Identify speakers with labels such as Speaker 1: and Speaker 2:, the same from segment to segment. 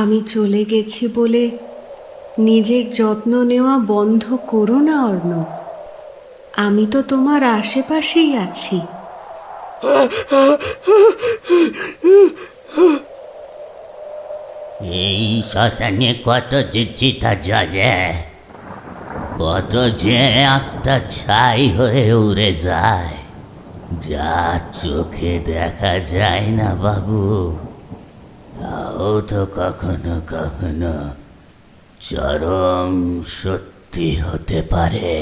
Speaker 1: আমি চলে গেছি বলে নিজের যত্ন নেওয়া বন্ধ করো না অর্ণব। আমি তো তোমার আশেপাশেই আছি।
Speaker 2: এই শ্মশানে কত চিতা জ্বলে, কত যে একটা ছাই হয়ে উড়ে যায়, যা চোখে দেখা যায় না বাবু, তাও তো কখনো কখনো চরম সত্যি হতে পারে।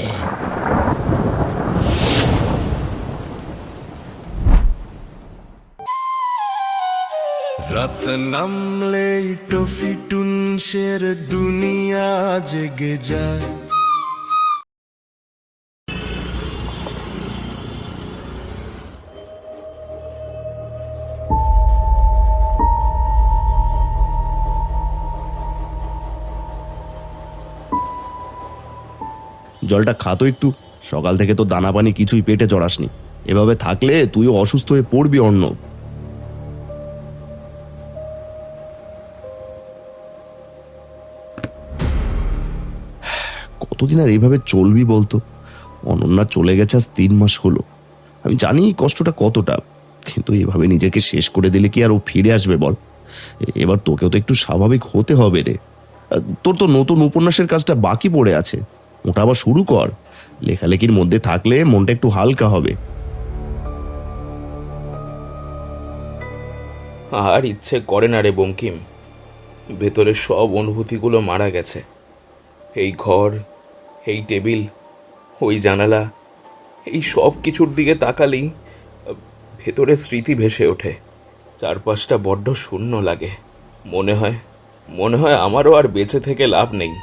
Speaker 3: রাত নামলে টফি টুনসের দুনিয়া জেগে যায়।
Speaker 4: জলটা খা তো একটু। সকাল থেকে তো দানা পানি কিছুই পেটে চড়াসনি। এভাবে থাকলে তুইও অসুস্থ হয়ে পড়বি অর্ণব। কতদিন আর এইভাবে চলবি বলতো? অনন্যা চলে গেছে আজ 3 মাস হলো। আমি জানি কষ্টটা কতটা, কিন্তু এভাবে নিজেকে শেষ করে দিলে কি আর ও ফিরে আসবে বল? এবার তোকেও তো একটু স্বাভাবিক হতে হবে রে। তোর তো নতুন উপন্যাসের কাজটা বাকি পড়ে আছে, ওটা আবার শুরু কর। লেখালেখির মধ্যে থাকলে মনটা একটু হালকা হবে।
Speaker 5: আর ইচ্ছে করে না রে বঙ্কিম। ভেতরের সব অনুভূতিগুলো মারা গেছে। এই ঘর, এই টেবিল, ওই জানালা, এই সব কিছুর দিকে তাকালেই ভেতরে স্মৃতি ভেসে ওঠে। চারপাশটা বড্ড শূন্য লাগে। মনে হয় আমারও আর বেঁচে থেকে লাভ নেই।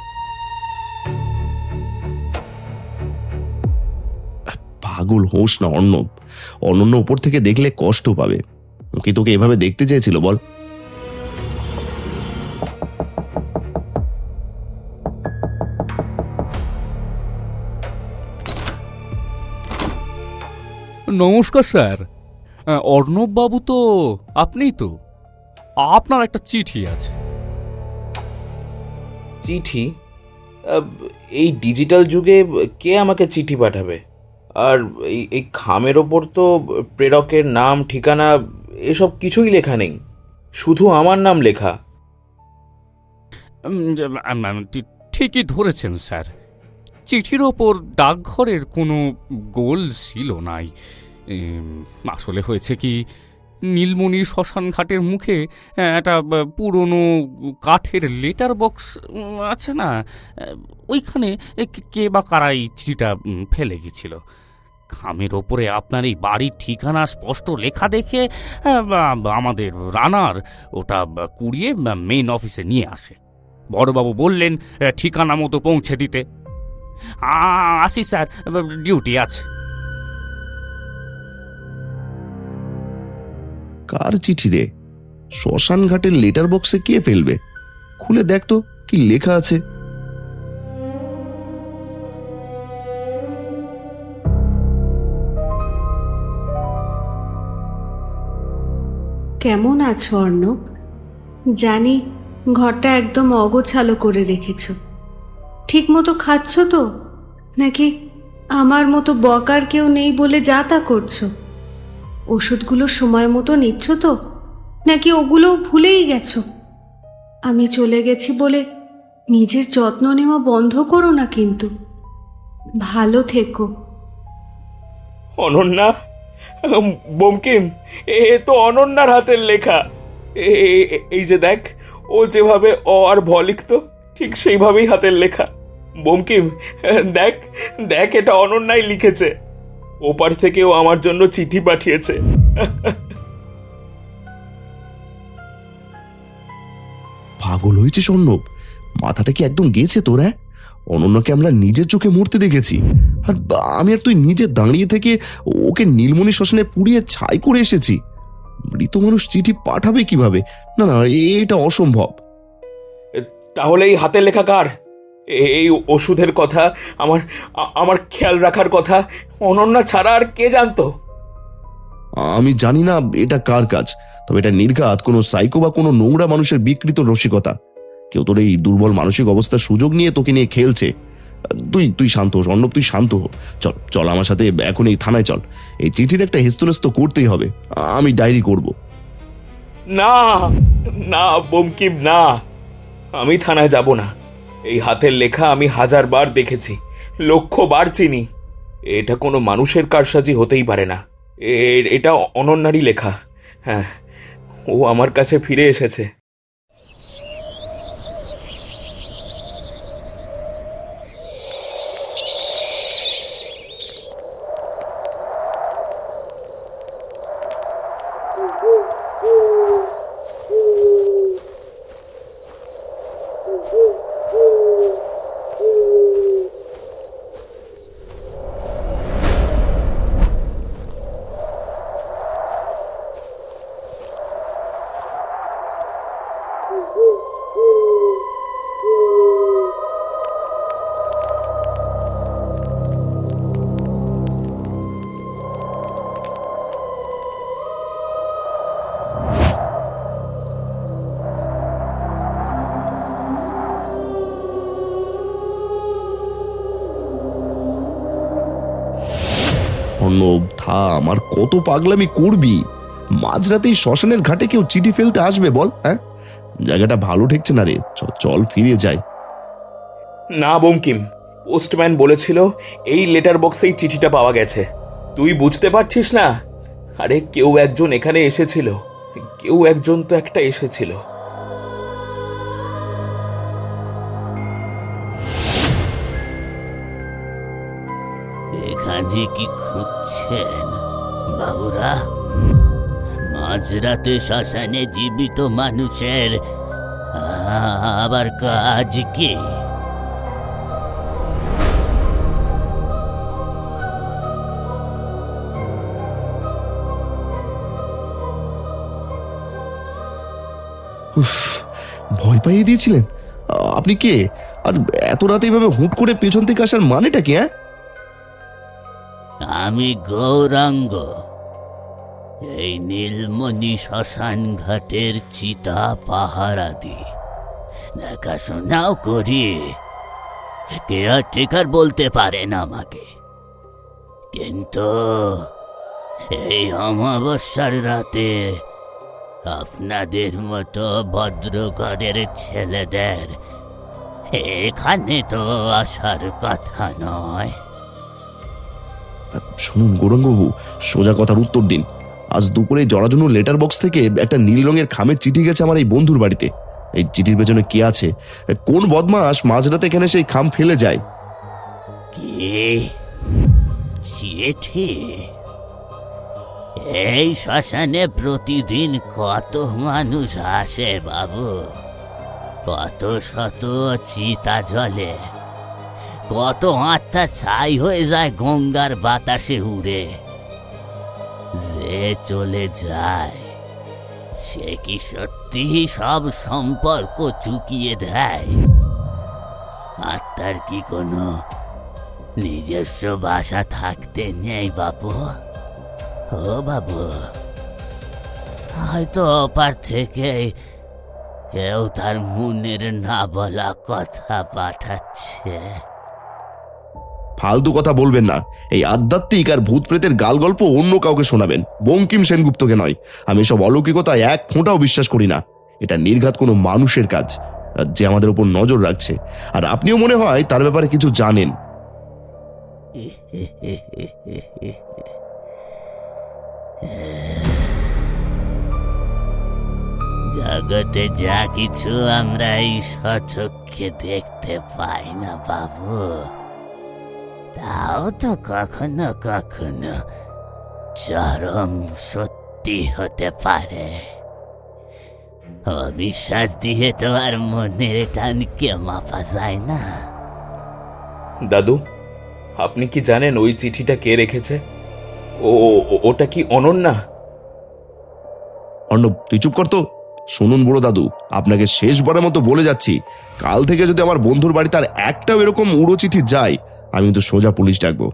Speaker 4: পাগল হোস না অর্ণব। অনন্য উপর থেকে দেখলে কষ্ট পাবে। ও কি তোকে এভাবে দেখতে চেয়েছিল বল?
Speaker 6: নমস্কার স্যার। অর্ণব বাবু তো আপনিই তো? আপনার একটা চিঠি আছে।
Speaker 5: চিঠি? এই ডিজিটাল যুগে কে আমাকে চিঠি পাঠাবে? আর এই খামের ওপর তো প্রেরকের নাম, ঠিকানা এসব কিছুই লেখা নেই, শুধু আমার নাম লেখা।
Speaker 6: ঠিকই ধরেছেন স্যার। চিঠির ওপর ডাকঘরের কোনো গোল ছিল নাই। আসলে হয়েছে কি, নীলমণি শ্মশান ঘাটের মুখে একটা পুরনো কাঠের লেটার বক্স আছে না, ওইখানে কে বা কারা এই চিঠিটা ফেলে গেছিল। খামের ওপরে আপনার এই বাড়ির ঠিকানা স্পষ্ট লেখা দেখে আমাদের রানার ওটা কুড়িয়ে মেইন অফিসে নিয়ে আসে। বড়বাবু বললেন ঠিকানা মতো পৌঁছে দিতে। আসি স্যার, ডিউটি আছে।
Speaker 4: কার চিঠি রে? শ্মশান ঘাটের লেটার বক্সে কে ফেলবে? খুলে দেখ তো কি লেখা আছে।
Speaker 1: কেমন আছো অর্ণব? জানি ঘরটা একদম অগোছালো করে রেখেছ। ঠিক মতো খাচ্ছ তো, নাকি আমার মতো বকার কেউ নেই বলে যা তা করছো? ওষুধগুলো সময় মতো নিচ্ছ তো, নাকি ওগুলোও ভুলেই গেছো? আমি চলে গেছি বলে নিজের যত্ন নেওয়া বন্ধ করো না কিন্তু। ভালো থেকো।
Speaker 5: অনন্যা, বঙ্কিম, এ তো অনন্যার হাতের লেখা। এই যে দেখ, ও যেভাবে অ আর ভ লিখত ঠিক সেইভাবেই হাতের লেখা। বঙ্কিম, দেখ দেখ, এটা অনন্যাই লিখেছে। ওপার থেকেও আমার জন্য চিঠি পাঠিয়েছে।
Speaker 4: পাগল হয়েছিস অর্ণব? মাথাটা কি একদম গেছে তোর? অনন্যাকে আমরা নিজের চোখে মরতে দেখেছি, আর আমি আর তুই নিজে দাঁড়িয়ে থেকে ওকে নীলমণি শ্মশানে পুড়িয়ে ছাই করে এসেছি। মৃত মানুষ চিঠি পাঠাবে কিভাবে? না না, এটা অসম্ভব।
Speaker 5: তাহলে এই হাতের লেখা কার? এই ওষুধের কথা, আমার খেয়াল রাখার কথা অনন্যা ছাড়া আর কে জানতো?
Speaker 4: আমি জানি না এটা কার কাজ, তবে এটা নির্ঘাত কোনো সাইকো বা কোনো নোংরা মানুষের বিকৃত রসিকতা। কেউ তোর এই দুর্বল মানসিক অবস্থার সুযোগ নিয়ে তোকে নিয়ে খেলছে। তুই শান্ত হোস অর্ণব, তুই শান্ত হো। চল চল আমার সাথে এখন এই থানায় চল। এই চিঠির একটা হেস্তনেস্ত করতেই হবে। আমি ডায়েরি করব।
Speaker 5: না না বঙ্কিম, না, আমি থানায় যাব না। এই হাতের লেখা আমি 1000 বার দেখেছি, 1,00,000 বার চিনি। এটা কোনো মানুষের কারসাজি হতেই পারে না। এটা অনন্যারই লেখা। হ্যাঁ, ও আমার কাছে ফিরে এসেছে।
Speaker 4: অর্ণব থাম, আর কত পাগলামি করবি? মাঝরাতেই শ্মশানের ঘাটে কেউ চিঠি ফেলতে আসবে বল? হ্যাঁ, জায়গাটা ভালো ঠেকছে না রে। চল ফিরে যাই।
Speaker 5: না বঙ্কিম, পোস্টম্যান বলেছিল এই লেটার বক্সেই চিঠিটা পাওয়া গেছে। তুই বুঝতে পারছিস না? আরে কেউ একজন এখানে এসেছিল, কেউ একজন তো একটা এসেছিল।
Speaker 2: এখানে কি খুঁজছেন বাবুরা? মাঝরাতে শ্মশানে জীবিত মানুষের আবার কাজ কি?
Speaker 4: উফ, ভয় পাইয়ে দিয়েছিলেন। আপনি কে? আর এত রাতে এভাবে হুট করে পেছন থেকে আসার মানেটা কি? হ্যাঁ,
Speaker 2: আমি গৌরাঙ্গ, এই নীলমণি শ্মশান ঘাটের চিতা পাহারা দি, দেখাশোনাও করি। কেয়ারটেকার বলতে পারেন আমাকে, কিন্তু এই অমাবস্যার রাতে আপনাদের মতো ভদ্রঘরের ছেলেদের এখানে তো আসার কথা নয়।
Speaker 4: শুনুন গৌরাঙ্গবাবু, সোজা কথার উত্তর দিন। আজ দুপুরে জরাজুন লেটার বক্স থেকে একটা নীল রঙের খামের চিঠি গেছে আমার এই বন্ধুর বাড়িতে। এই চিঠির পেছনে কে আছে? কোন বদমাস মাঝরাতে এখানে সেই খাম ফেলে যায়?
Speaker 2: কি চিঠি? এই শ্মশানে প্রতিদিন কত মানুষ আসে বাবু, কত শত চিতা জ্বলে, কত আত্মা ছাই হয়ে যায় গঙ্গার বাতাসে উড়ে। যে চলে যায় সে কি সত্যি সব সম্পর্ক চুকিয়ে দেয়? আত্মার কি কোনো নিজস্ব বাসা থাকতে নেই বাবু? ও বাবু, হয়তো অপার থেকে কেউ তার মনের না বলা কথা পাঠাচ্ছে।
Speaker 4: ফালতু কথা বলবেন না। এই আধ্যাত্মিক আর ভূত প্রেতের গাল গল্প অন্য কাউকে শোনাবেন, বঙ্কিম সেনগুপ্তকে নয়। আমি সব অলৌকিকতা এক ফোঁটাও বিশ্বাস করি না। এটা নির্ঘাত কোনো মানুষের কাজ, যে আমাদের উপর নজর রাখছে। আর আপনিও মনে হয় তার ব্যাপারে কিছু জানেন।
Speaker 2: জগতে যা কিছু আমরা এই স্বচক্ষে দেখতে পাই না বাবু, তাও তো কখনো কখনো চরম সত্যি হতে পারে। অবিশ্বাস দিয়ে তো আর মনের টানকে মাপা যায় না।
Speaker 5: দাদু, আপনি কি জানেন ওই চিঠিটা কে রেখেছে? ওটা কি অনন্যা?
Speaker 4: অর্ণব, তুই চুপ কর তো। শুনুন বুড়ো দাদু, আপনাকে শেষবারের মতো বলে যাচ্ছি, কাল থেকে যদি আমার বন্ধুর বাড়িতে আর একটাও এরকম উড়ো চিঠি যায়, আমি তো সোজা পুলিশ ডাকবো।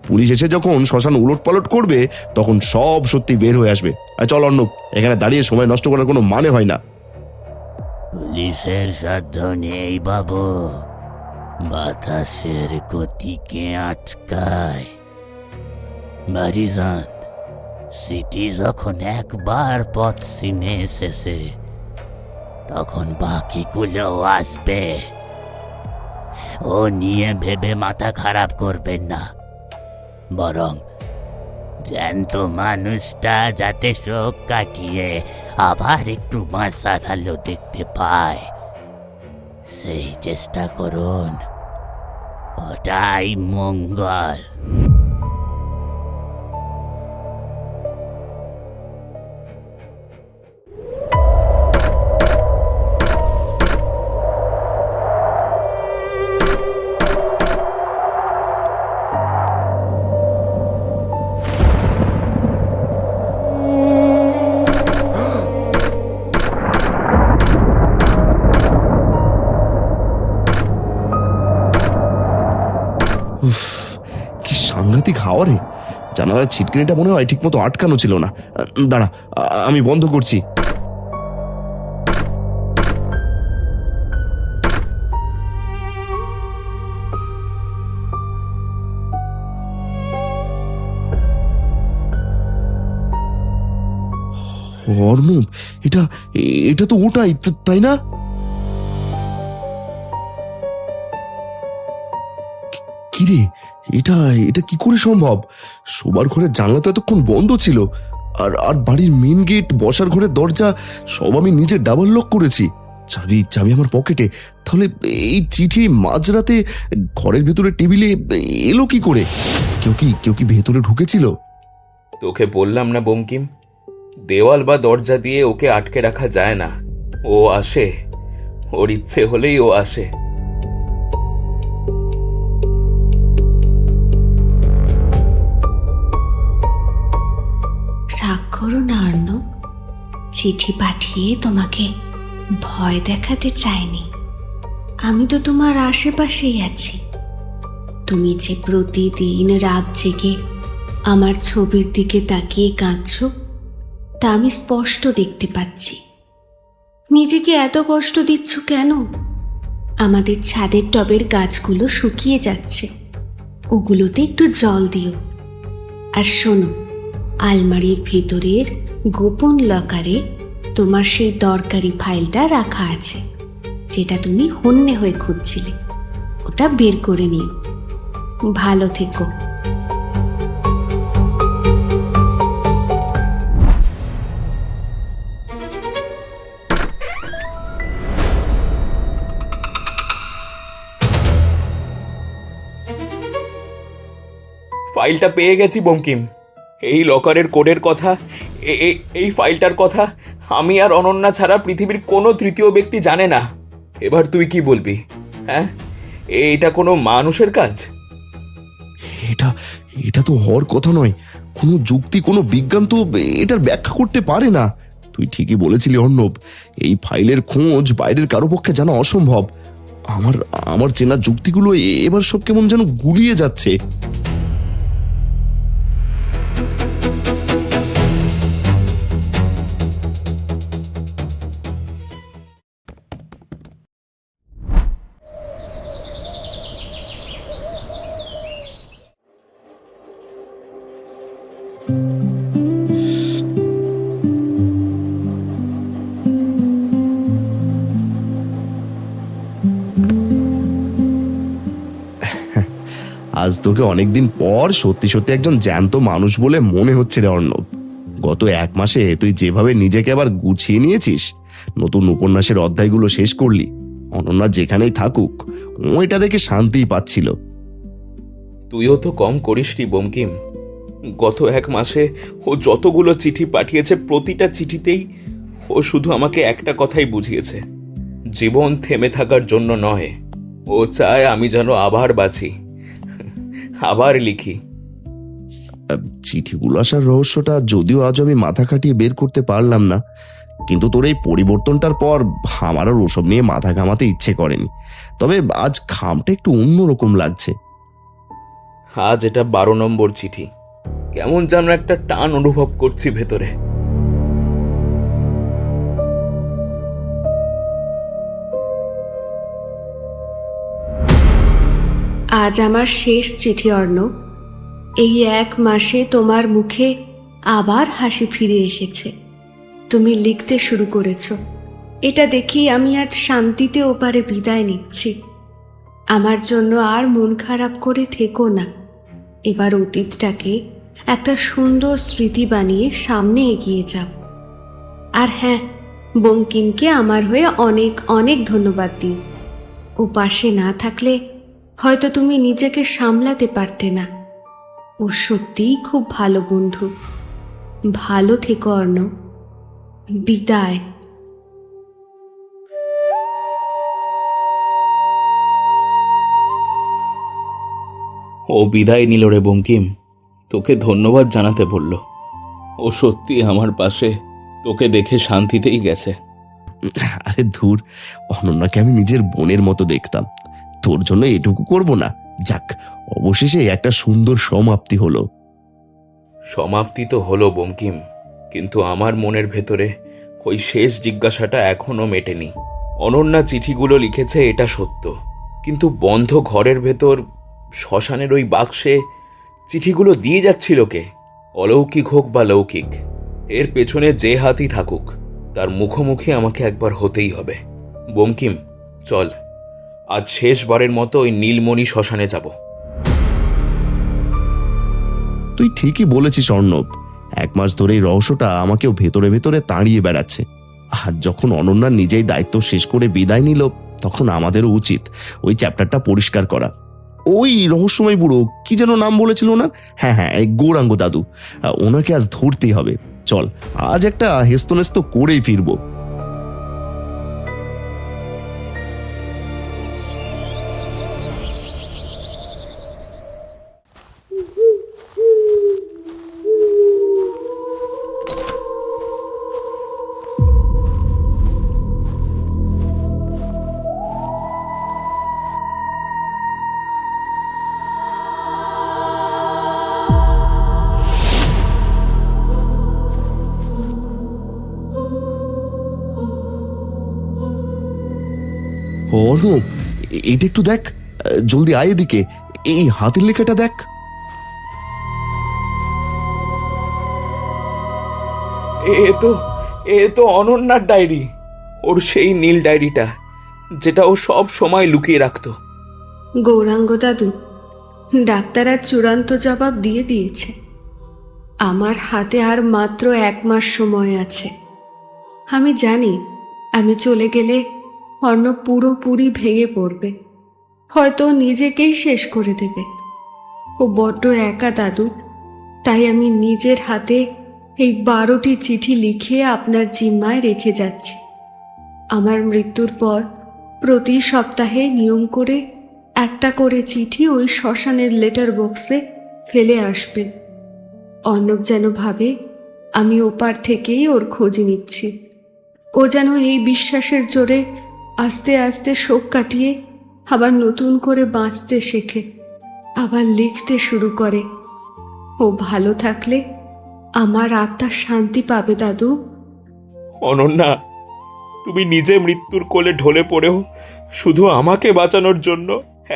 Speaker 4: পুলিশ এসে যখন শ্মশান উলটপালট করবে তখন সব সত্যি বের হয়ে আসবে। আর চল অর্ণব, এখানে দাঁড়িয়ে সময় নষ্ট করার কোনো মানে হয় না।
Speaker 2: পুলিশের সাধ্য নেই বাবু, বাতাসের গতিকে আটকায়। বারিজান, সিটি যখন একবার পথ চিনে এসেছে তখন বাকিগুলোও আসবে। ও নিয়ে ভেবে মাথা খারাপ করবেন না, বরং জ্যান্ত মানুষটা যাতে শোক কাটিয়ে আবার একটু মাসার আলো দেখতে পায় সেই চেষ্টা করুন, ওটাই মঙ্গল।
Speaker 4: উফ, কি সাংঘাতিক হাওয়া রে! জানালার ছিটকিনিটা মনে হয় ঠিক মতো আটকানো ছিল না। দাঁড়া, আমি বন্ধ করছি। অর্ণব, এটা এটা তো ওটাই, তাই না? কিরে, এটা এটা কি করে সম্ভব? শোবার ঘরের জানলা তো এতক্ষণ বন্ধ ছিল, আর আর বাড়ির মেন গেট, বসার ঘরের দরজা সব আমি নিজে ডাবল লক করেছি। চাবি চাবি আমার পকেটে। তাহলে এই চিঠি মাঝরাতে ঘরের ভেতরে টেবিলে এলো কি করে? কেউ কি ভেতরে ঢুকেছিল?
Speaker 5: তোকে বললাম না বঙ্কিম, দেওয়াল বা দরজা দিয়ে ওকে আটকে রাখা যায় না। ও আসে, ওর ইচ্ছে হলেই ও আসে।
Speaker 1: রাগ করো না অর্ণব, চিঠি পাঠিয়ে তোমাকে ভয় দেখাতে চাইনি। আমি তো তোমার আশেপাশেই আছি। তুমি যে প্রতিদিন রাত জেগে আমার ছবির দিকে তাকিয়ে কাঁদছো তা আমি স্পষ্ট দেখতে পাচ্ছি। নিজেকে এত কষ্ট দিচ্ছ কেন? আমাদের ছাদের টবের গাছগুলো শুকিয়ে যাচ্ছে, ওগুলোতে একটু জল দিও। আর শোনো, আলমারির ভেতরের গোপন লকারে তোমার সেই দরকারি ফাইলটা রাখা আছে, যেটা তুমি হন্যে হয়ে খুঁজছিলে। ওটা বের করে নিও। ভালো থেকো।
Speaker 5: ফাইলটা পেয়ে গেছি বঙ্কিম। এই লকারের কোডের কথা, এই ফাইলটার কথা আমি আর অনন্যা ছাড়া পৃথিবীর কোনো তৃতীয় ব্যক্তি জানে না। এবার তুই কি বলবি? হ্যাঁ, এটা কোনো মানুষের কাজ?
Speaker 4: এটা এটা তো হওয়ার কথা নয়। কোনো যুক্তি, কোনো বিজ্ঞান তো এটার ব্যাখ্যা করতে পারে না। তুই ঠিকই বলেছিলি অর্ণব, এই ফাইলের খোঁজ বাইরের কারো পক্ষে জানা অসম্ভব। আমার আমার চেনা যুক্তিগুলো এবার সব কেমন যেন গুলিয়ে যাচ্ছে। আজ তোকে অনেকদিন পর সত্যি সত্যি একজন জ্যান্ত মানুষ বলে মনে হচ্ছে রে অর্ণব। গত 1 মাসে তুই যেভাবে নিজেকে আবার গুছিয়ে নিয়েছিস, নতুন উপন্যাসের অধ্যায়গুলো শেষ করলি, অনন্যা যেখানেই থাকুক ও এটা দেখে শান্তিই পাচ্ছিল।
Speaker 5: তুইও তো কম করিসনি বঙ্কিম। গত 1 মাসে ও যতগুলো চিঠি পাঠিয়েছে, প্রতিটা চিঠিতেই ও শুধু আমাকে একটা কথাই বুঝিয়েছে, জীবন থেমে থাকার জন্য নয়। ও চায় আমি যেন আবার বাঁচি, আবার লিখি।
Speaker 4: চিঠিগুলো আসার রহস্যটা যদিও আজ আমি মাথা খাটিয়ে বের করতে পারলাম না, কিন্তু তোর এই পরিবর্তনটার পর আমার আর ওসব নিয়ে মাথা ঘামাতে ইচ্ছে করেনি। তবে আজ খামটা একটু অন্যরকম লাগছে।
Speaker 5: আজ এটা 12 নম্বর চিঠি। কেমন যেন একটা টান অনুভব করছি ভেতরে।
Speaker 1: আজ আমার শেষ চিঠি অর্ণব। এই 1 মাসে তোমার মুখে আবার হাসি ফিরে এসেছে। তুমি লিখতে শুরু করেছো। এটা দেখি আমি আজ শান্তিতে ওপারে বিদায় নিচ্ছি। আমার জন্য আর মন খারাপ করে থেকো না। এবার অতীতটাকে একটা সুন্দর স্মৃতি বানিয়ে সামনে এগিয়ে যাও। আর হ্যাঁ, বঙ্কিমকে আমার হয়ে অনেক অনেক ধন্যবাদ দিও। ও পাশে না থাকলে হয়তো তুমি নিজেকে সামলাতে পারতে না। ও সত্যিই খুব ভালো বন্ধু। ভালো থেকো অর্ণব। বিদায়।
Speaker 5: ও বিদায় নিল রে বঙ্কিম। তোকে ধন্যবাদ জানাতে বলল। ও সত্যি আমার পাশে, তোকে দেখে শান্তিতেই গেছে।
Speaker 4: আরে ধুর, অনন্যাকে আমি নিজের বোনের মতো দেখতাম। তোর জন্য এটুকু করব না? যাক, অবশেষে একটা সুন্দর সমাপ্তি হলো।
Speaker 5: সমাপ্তি তো হলো বঙ্কিম, কিন্তু আমার মনের ভেতরে ওই শেষ জিজ্ঞাসাটা এখনো মেটেনি। অনন্যা চিঠিগুলো লিখেছে এটা সত্য, কিন্তু বন্ধ ঘরের ভেতর শ্মশানের ওই বাক্সে চিঠিগুলো দিয়ে যাচ্ছিল কে? অলৌকিক হোক বা লৌকিক, এর পেছনে যে হাতই থাকুক, তার মুখোমুখি আমাকে একবার হতেই হবে। বঙ্কিম, চল, আজ শেষবারের মতো ওই নীলমণি শ্মশানে যাব।
Speaker 4: তুই ঠিকই বলেছিস অর্ণব। 1 মাস ধরে এই রহস্যটা আমাকেও ভেতরে ভেতরে তাড়িয়ে বেড়াচ্ছে। আর যখন অনন্যা নিজেই দায়িত্ব শেষ করে বিদায় নিল, তখন আমাদেরও উচিত ওই চ্যাপ্টারটা পরিষ্কার করা। ওই রহস্যময় বুড়ো, কি যেন নাম বলেছিল ওনার? হ্যাঁ হ্যাঁ, এই গৌরাঙ্গ দাদু। ওনাকে আজ ধরতেই হবে। চল, আজ একটা হেস্তনেস্ত করেই ফিরবো। অর্ণব, এটা একটু দেখ, জলদি আয় এদিকে। এই হাতের লেখাটা দেখ।
Speaker 5: এ তো অনন্যার ডায়েরি। ওর সেই নীল ডায়েরিটা, যেটা ও সব সময় লুকিয়ে রাখতো।
Speaker 1: গৌরাঙ্গ দাদু, ডাক্তার আর চূড়ান্ত জবাব দিয়ে দিয়েছে। আমার হাতে আর মাত্র 1 মাস সময় আছে। আমি জানি আমি চলে গেলে অর্ণব পুরোপুরি ভেঙে পড়বে, হয়তো নিজেকেই শেষ করে দেবে। ও বড্ড একা দাদু, তাই আমি নিজের হাতে এই 12টি চিঠি লিখে আপনার জিম্মায় রেখে যাচ্ছি। আমার মৃত্যুর পর প্রতি সপ্তাহে নিয়ম করে একটা করে চিঠি ওই শ্মশানের লেটার বক্সে ফেলে আসবেন। অর্ণব যেন ভাবে আমি ওপার থেকেই ওর খোঁজ নিচ্ছি। ও যেন এই বিশ্বাসের জোরে আস্তে আস্তে শোক কাটিয়ে আবার নতুন করে বাঁচতে শেখে, আবার লিখতে শুরু করে। ও ভালো থাকলে আমার আত্মা শান্তি পাবে দাদু।
Speaker 5: অনন্যা, তুমি নিজে মৃত্যুর কোলে ঢলে পড়েও শুধু আমাকে বাঁচানোর জন্য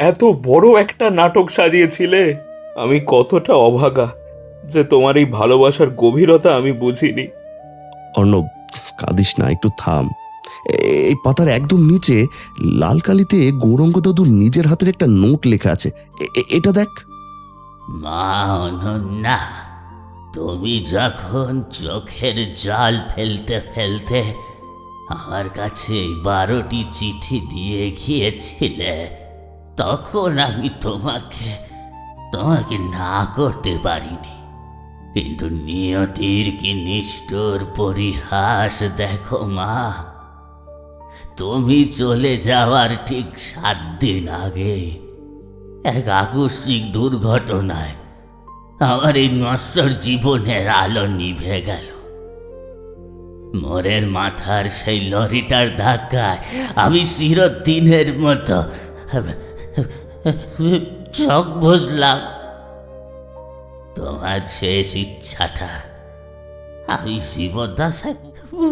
Speaker 5: এত বড় একটা নাটক সাজিয়েছিলে। আমি কতটা অভাগা যে তোমার এই ভালোবাসার গভীরতা আমি বুঝিনি।
Speaker 4: অর্ণব, কাঁদিস না, একটু থাম। এই পাতার একদম নিচে লাল কালিতে গৌরাঙ্গ দাদুর নিজের হাতের একটা নোট লেখা আছে। এটা দেখ।
Speaker 2: মা অনন্যা, তুমি যখন চোখের জল ফেলতে ফেলতে আমার কাছে এই 12টি চিঠি দিয়ে গিয়েছিলে, তখন আমি তোমাকে না করতে পারিনি। কিন্তু নিয়তির কি নিষ্ঠুর পরিহাস দেখো মা। তুমি চলে যাওয়ার ঠিক 7 দিন আগে এক আকস্মিক দুর্ঘটনায় আমার এই নশ্বর জীবনের আলো নিভে গেল। মোরের মাথার সেই লরিটার ধাক্কায় আমি চিরদিনের মতো চোখ বুঝলাম। তোমার শেষ ইচ্ছাটা আমি জীবদ্দশায়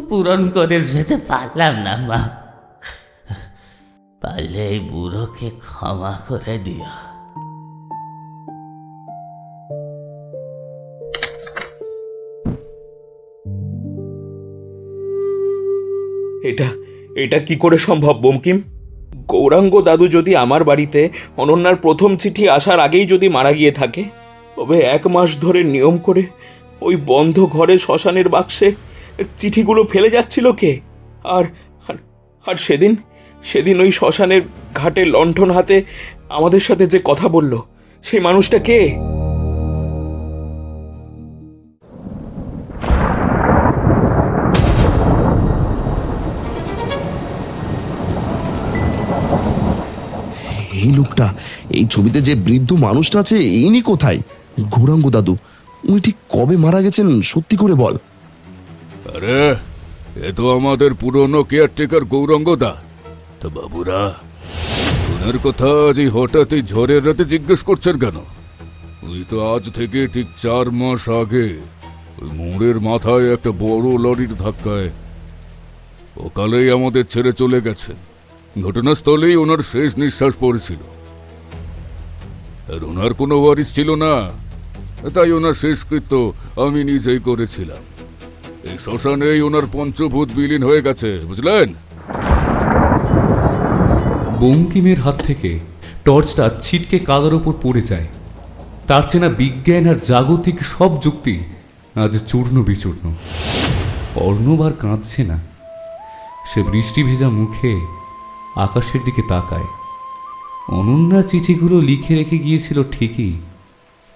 Speaker 2: পূরণ করে যেতে পারলাম না মা। পারলে এই বুড়োকে ক্ষমা করে দিও।
Speaker 5: এটা এটা কি করে সম্ভব বঙ্কিম? গৌরাঙ্গ দাদু যদি আমার বাড়িতে অনন্যার প্রথম চিঠি আসার আগেই যদি মারা গিয়ে থাকে, তবে 1 মাস ধরে নিয়ম করে ওই বন্ধ ঘরে শ্মশানের বাক্সে চিঠিগুলো ফেলে যাচ্ছিল কে? আর আর আর সেদিন সেদিন ওই শ্মশানের ঘাটে লণ্ঠন হাতে আমাদের সাথে যে কথা বলল, সেই মানুষটা কে?
Speaker 4: এই লোকটা, এই ছবিতে যে বৃদ্ধ মানুষটা আছে, ইনি কোথায়? গৌরাঙ্গ দাদু, উনি ঠিক কবে মারা গেছেন সত্যি করে বল।
Speaker 7: আরে এ তো আমাদের পুরনো কেয়ারটেকার গৌরাঙ্গদা। তা বাবুরা, ওনার কথা আজ এই হঠাৎ এই ঝড়ের রাতে জিজ্ঞেস করছেন কেন? উনি তো আজ থেকে ঠিক 4 মাস আগে ওই মোড়ের মাথায় একটা বড় লরির ধাক্কায় সকালেই আমাদের ছেড়ে চলে গেছেন। ঘটনাস্থলেই ওনার শেষ নিঃশ্বাস পড়েছিল। আর ওনার কোনো ওয়ারিশ ছিল না, তাই ওনার শেষকৃত্য আমি নিজেই করেছিলাম। এই শ্মশানেই ওনার পঞ্চভূত বিলীন হয়ে গেছে, বুঝলেন?
Speaker 6: বঙ্কিমের হাত থেকে টর্চটা ছিটকে কাদার ওপর পড়ে যায়। তার চেনা বিজ্ঞান আর জাগতিক সব যুক্তি আজ চূর্ণ বিচূর্ণ। অর্ণব আর কাঁদছে না। সে বৃষ্টি ভেজা মুখে আকাশের দিকে তাকায়। অনন্যা চিঠিগুলো লিখে রেখে গিয়েছিল ঠিকই,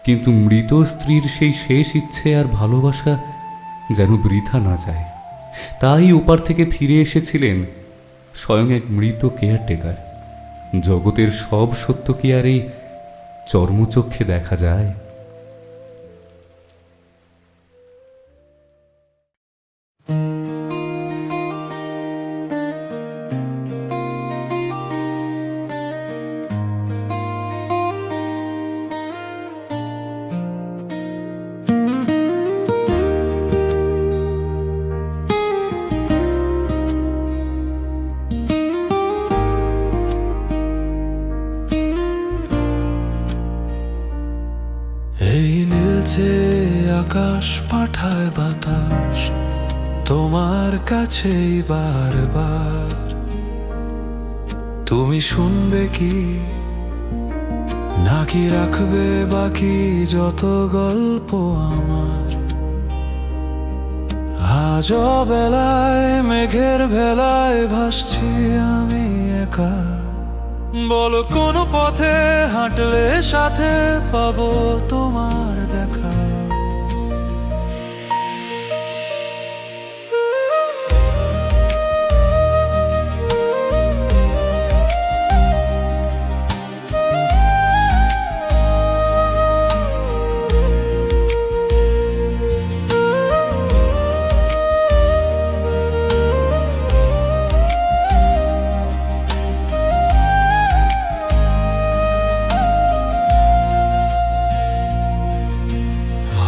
Speaker 6: কিন্তু মৃত স্ত্রীর সেই শেষ ইচ্ছে আর ভালোবাসা যেন বৃথা না যায়। তাই ওপার থেকে ফিরে এসেছিলেন স্বয়ং এক মৃত কেয়ারটেকার। জগতের সব সত্য কি আর এই চর্মচক্ষে দেখা যায়?
Speaker 8: এই নীলচে আকাশ পাঠায় বাতাস তোমার কাছেই বারবার। তুমি শুনবে কি নাকি রাখবে বাকি যত গল্প আমার? আজ বেলায় মেঘের ভেলায় ভাসছি আমি একা। বলো কোন পথে হাঁটলে সাথে পাবো তোমার দেখা?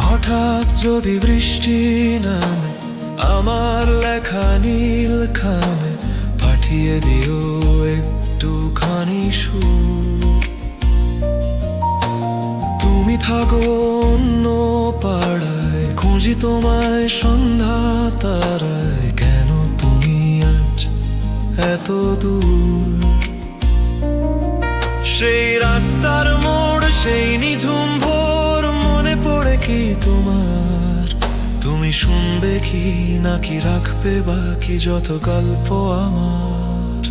Speaker 8: হঠাৎ যদি বৃষ্টি নামে আমার লেখা নীল খামে, পাঠিয়ে দিও একটুখানি সুর। তুমি থাকো অন্য পাড়ায়, খুঁজি তোমায় সন্ধ্যা তারায়। কেন তুমি আজ এত দূর? সেই রাস্তার মোড়, সেই নিঝুম ভোর মনে পড়ে কি তোমার? তুমি শুনবে কি নাকি রাখবে বাকি যত গল্প আমার?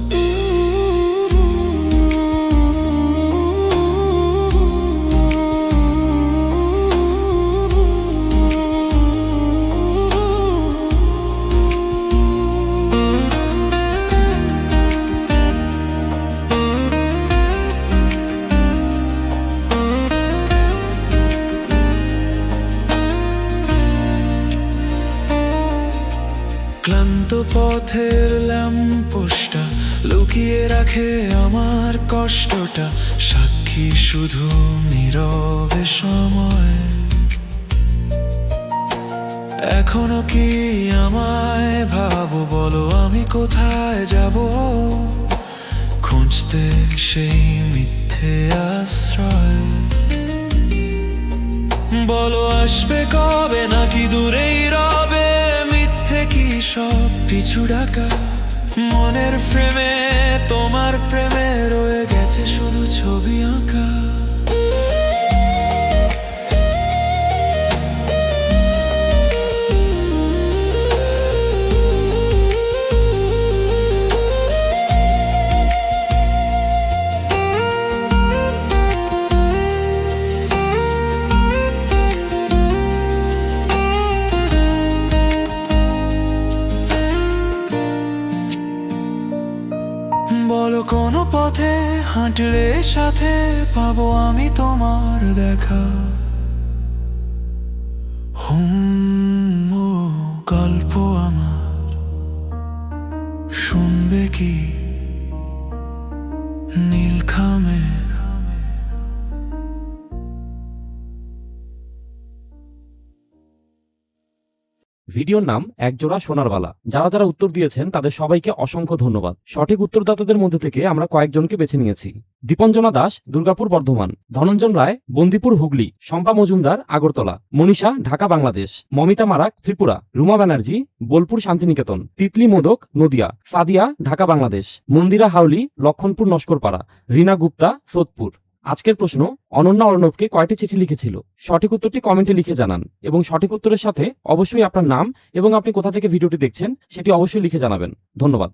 Speaker 8: ক্লান্ত পথের ল্যাম্পপোস্টটা লুকিয়ে রাখে আমার কষ্টটা, সাক্ষী শুধু নীরবে সময়। এখনো কি আমায় ভাবো, বলো আমি কোথায় যাব, খুঁজতে সেই মিথ্যে আশ্রয়। বলো আসবে কবে, নাকি দূরেই রবে, মিথ্যে কি সব পিছু ডাকা। মনের ফ্রেমে তোমার প্রেমে রয়ে গেছে শুধু ছবি আঁকা। বলো কোন পথে হাঁটলে সাথে পাবো আমি তোমার দেখা। ও গল্প আমার শুনবে কি নীলখামে।
Speaker 9: ভিডিওর নাম একজোড়া সোনার বালা। যারা যারা উত্তর দিয়েছেন তাদের সবাইকে অসংখ্য ধন্যবাদ। সঠিক উত্তরদাতাদের মধ্যে থেকে আমরা কয়েকজনকে বেছে নিয়েছি। দীপঞ্জনা দাস, দুর্গাপুর, বর্ধমান; ধনঞ্জন রায়, বন্দিপুর, হুগলি; শম্পা মজুমদার, আগরতলা; মনীষা, ঢাকা, বাংলাদেশ; মমিতা মারাক, ত্রিপুরা; রুমা ব্যানার্জি, বোলপুর, শান্তিনিকেতন; তিতলি মোদক, নদিয়া; সাদিয়া, ঢাকা, বাংলাদেশ; মন্দিরা হাউলি, লক্ষণপুর, নস্করপাড়া; রীনা গুপ্তা, সোদপুর। আজকের প্রশ্ন, অনন্যা অর্ণবকে কয়টি চিঠি লিখেছিল? সঠিক উত্তরটি কমেন্টে লিখে জানান এবং সঠিক উত্তরের সাথে অবশ্যই আপনার নাম এবং আপনি কোথা থেকে ভিডিওটি দেখছেন সেটি অবশ্যই লিখে জানাবেন। ধন্যবাদ।